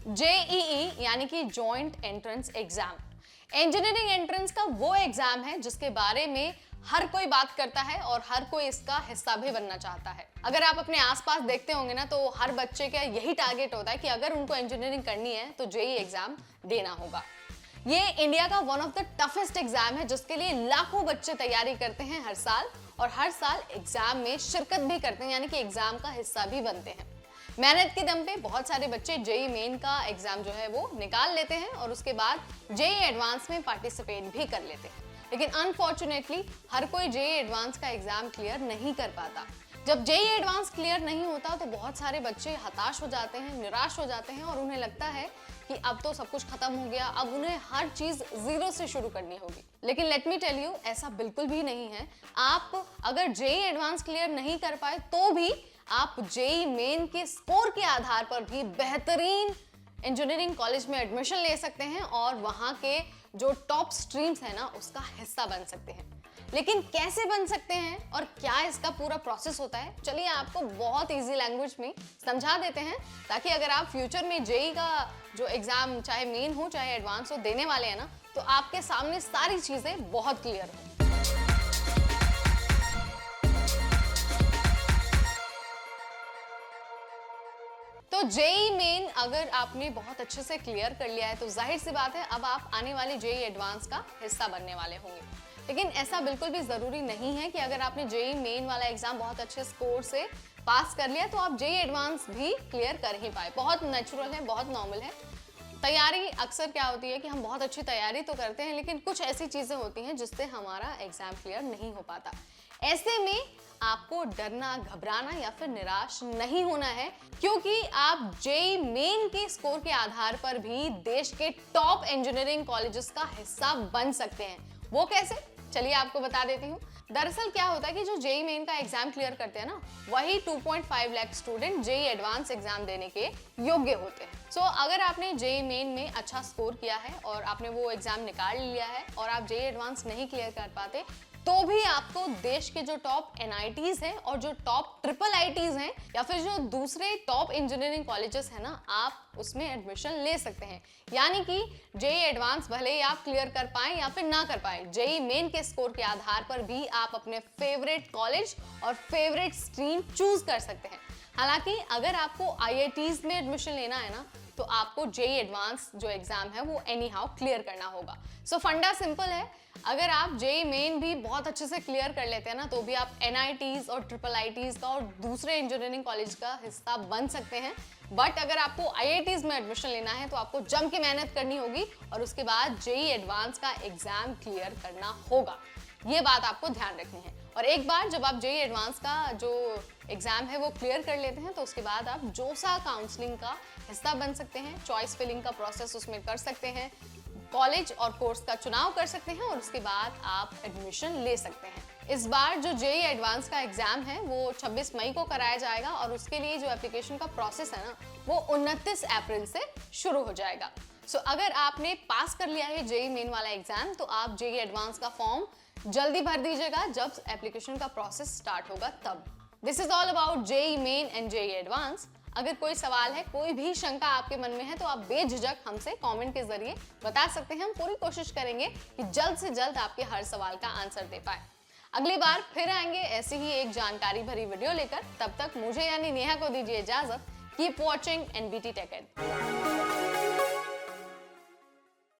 JEE यानी कि joint entrance exam engineering entrance का वो एग्जाम है जिसके बारे में हर कोई बात करता है और हर कोई इसका हिस्सा भी बनना चाहता है। अगर आप अपने आसपास देखते होंगे ना, तो हर बच्चे का यही टारगेट होता है कि अगर उनको इंजीनियरिंग करनी है तो जेईई एग्जाम देना होगा। ये इंडिया का one of the toughest exam है जिसके लिए लाखों बच्चे तैयारी करते हैं हर साल, और हर साल एग्जाम में शिरकत भी करते हैं, यानी कि एग्जाम का हिस्सा भी बनते हैं। मेहनत के दम पे बहुत सारे बच्चे जेईई मेन का एग्जाम जो है वो निकाल लेते हैं और उसके बाद जेईई एडवांस में पार्टिसिपेट भी कर लेते हैं। लेकिन अनफॉर्चुनेटली हर कोई जेईई एडवांस का एग्जाम क्लियर नहीं कर पाता। जब जेईई एडवांस क्लियर नहीं होता तो बहुत सारे बच्चे हताश हो जाते हैं, निराश हो जाते हैं और उन्हें लगता है कि अब तो सब कुछ खत्म हो गया, अब उन्हें हर चीज जीरो से शुरू करनी होगी। लेकिन लेट मी टेल यू, ऐसा बिल्कुल भी नहीं है। आप अगर जेईई एडवांस क्लियर नहीं कर पाए तो भी आप जेईई मेन के स्कोर के आधार पर भी बेहतरीन इंजीनियरिंग कॉलेज में एडमिशन ले सकते हैं और वहां के जो टॉप स्ट्रीम्स है ना उसका हिस्सा बन सकते हैं। लेकिन कैसे बन सकते हैं और क्या इसका पूरा प्रोसेस होता है, चलिए आपको बहुत इजी लैंग्वेज में समझा देते हैं, ताकि अगर आप फ्यूचर में जेईई का जो एग्जाम चाहे मेन हो चाहे एडवांस हो देने वाले हैं ना, तो आपके सामने सारी चीजें बहुत क्लियर हो। तो जेईई मेन अगर आपने बहुत अच्छे से क्लियर कर लिया है तो जाहिर सी बात है अब आप आने वाले जेईई एडवांस का हिस्सा बनने वाले होंगे। लेकिन ऐसा बिल्कुल भी जरूरी नहीं है कि अगर आपने जेईई मेन वाला एग्जाम बहुत अच्छे स्कोर से पास कर लिया तो आप जेईई एडवांस भी क्लियर कर ही पाए। बहुत नेचुरल है, बहुत नॉर्मल है। तैयारी अक्सर क्या होती है कि हम बहुत अच्छी तैयारी तो करते हैं लेकिन कुछ ऐसी चीजें होती हैं जिससे हमारा एग्जाम क्लियर नहीं हो पाता। ऐसे में आपको डरना, घबराना या फिर निराश नहीं होना है, क्योंकि आप जेईई मेन के स्कोर के आधार पर भी देश के टॉप इंजीनियरिंग कॉलेजेस का हिस्सा बन सकते हैं। वो कैसे, चलिए आपको बता देती हूँ। दरअसल क्या होता है कि जो जेईई मेन का एग्जाम क्लियर करते हैं ना, वही 2.5 lakh student JEE advance exam देने के योग्य होते हैं। सो अगर आपने जेईई मेन में अच्छा स्कोर किया है और आपने वो एग्जाम निकाल लिया है और आप जेईई एडवांस नहीं क्लियर कर पाते, तो भी आपको देश के जो टॉप एनआईटीज हैं और जो टॉप ट्रिपल आईटीज हैं या फिर जो दूसरे टॉप इंजीनियरिंग कॉलेजेस हैं ना, आप उसमें एडमिशन ले सकते हैं। यानी कि जेईई एडवांस भले ही आप क्लियर कर पाए या फिर ना कर पाए, जेईई मेन के स्कोर के आधार पर भी आप अपने फेवरेट कॉलेज और फेवरेट स्ट्रीम चूज कर सकते हैं। हालांकि अगर आपको आईआईटीज में एडमिशन लेना है ना, तो आपको जेईई एडवांस जो एग्जाम है वो एनी हाउ क्लियर करना होगा। सो फंडा सिंपल है, अगर आप जेईई मेन भी बहुत अच्छे से क्लियर कर लेते हैं ना, तो भी आप एनआईटीज और ट्रिपल आईटीज का और दूसरे इंजीनियरिंग कॉलेज का हिस्सा बन सकते हैं। बट अगर आपको आईआईटीज में एडमिशन लेना है तो आपको जम के मेहनत करनी होगी और उसके बाद जेईई एडवांस का एग्जाम क्लियर करना होगा। ये बात आपको ध्यान रखनी है। और एक बार जब आप जेईई एडवांस का जो एग्जाम है वो क्लियर कर लेते हैं तो उसके बाद आप जोसा काउंसलिंग का हिस्सा बन सकते हैं, चॉइस फिलिंग का प्रोसेस उसमें कर सकते हैं, कॉलेज और कोर्स का चुनाव कर सकते हैं और उसके बाद आप एडमिशन ले सकते हैं। इस बार जो जेईई एडवांस का एग्जाम है वो 26 मई को कराया जाएगा और उसके लिए जो एप्लीकेशन का प्रोसेस है ना, वो 29 अप्रैल से शुरू हो जाएगा। सो अगर आपने पास कर लिया है जेईई मेन वाला एग्जाम, तो आप जेईई एडवांस का फॉर्म जल्दी भर दीजिएगा जब एप्लीकेशन का प्रोसेस स्टार्ट होगा तब। This is all about JEE main and JEE advance. अगर कोई सवाल है, कोई भी शंका आपके मन में है, तो आप बेझिझक हमसे कमेंट के जरिए बता सकते हैं। हम पूरी कोशिश करेंगे कि जल्द से जल्द आपके हर सवाल का आंसर दे पाए। अगली बार फिर आएंगे ऐसी ही एक जानकारी भरी वीडियो लेकर। तब तक मुझे यानी नेहा को दीजिए इजाजत। Keep watching NBT Tech add.